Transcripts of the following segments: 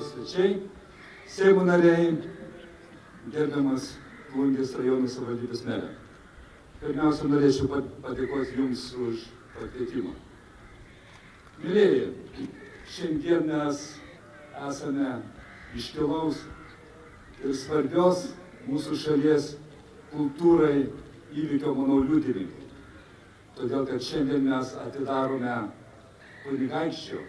Svečiai, Seimo nariai, gerbiamas Plungės rajono savivaldybės merė. Pirmiausia, norėčiau padėkoti Jums už pakvietimą. Mylėjai, šiandien mes esame iškilaus ir svarbios mūsų šalies kultūrai įvykio, manau, liudininkai. Todėl, kad šiandien mes atidarome kunigaikščio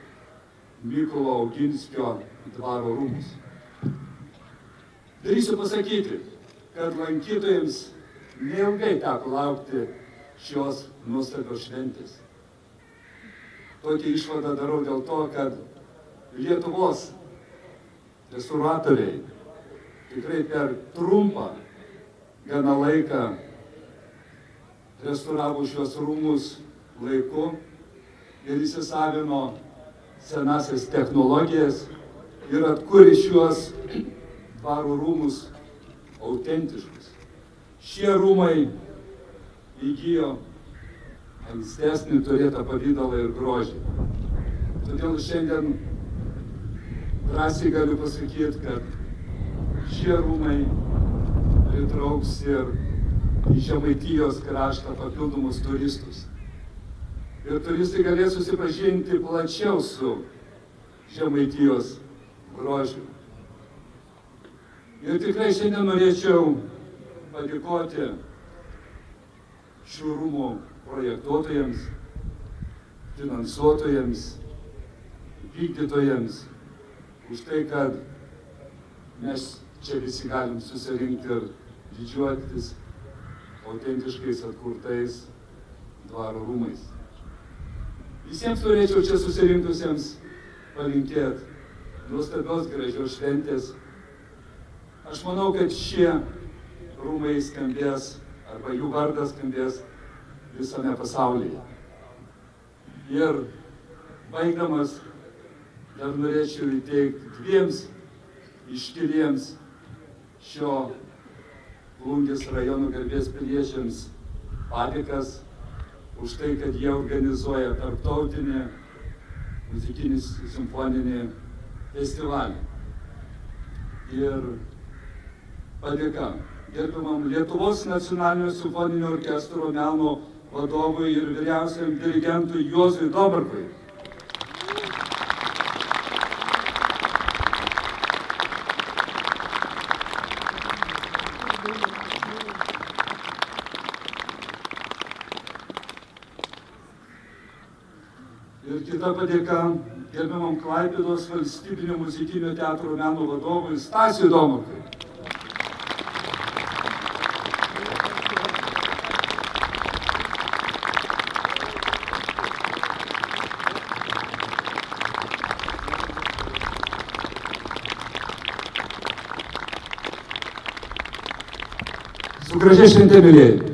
Mykolo Oginskio dvaro rūmus. Drįsiu pasakyti, kad lankytojams neilgai teko laukti šios nuostabios šventės. Tokią išvadą darau dėl to, kad Lietuvos restauratoriai tikrai per trumpą gana laiką restauravo šios rūmus laiku ir įsisavino senasias technologijas ir atkūrė šiuos dvaro rūmus autentiškus. Šie rūmai įgijo ankstesnį turėtą pavidalą ir grožį. Todėl šiandien drąsiai galiu pasakyti, kad šie rūmai pritrauks ir į Žemaitijos kraštą papildomus turistus. Ir turistai galės susipažinti plačiau su Žemaitijos grožiu. Ir tikrai šiandien norėčiau padėkoti šių rūmų projektuotojams, finansuotojams, vykdytojams už tai, kad mes čia visi galim susirinkti ir didžiuotis autentiškais atkurtais dvaro rūmais. Visiems norėčiau čia susirinkusiems palinkėti nuostabios gražios šventės. Aš manau, kad šie rūmai skambės, arba jų vardas skambės visame pasaulyje. Ir baigdamas, dar norėčiau įteikti dviems iškiliems šio Plungės rajono garbės piliečiams padėkas už tai, kad jie organizuoja tarptautinį muzikinį simfoninį festivalį. Ir padėka gerbiamam Lietuvos nacionalinio simfoninio orkestro meno vadovui ir vyriausiam dirigentui Juozui Domarkui. Ir kita padėka gerbiamam Klaipėdos valstybinio muzikinio teatro meno vadovui Stasiui Domarkui. Su gražia švente, mylėjai.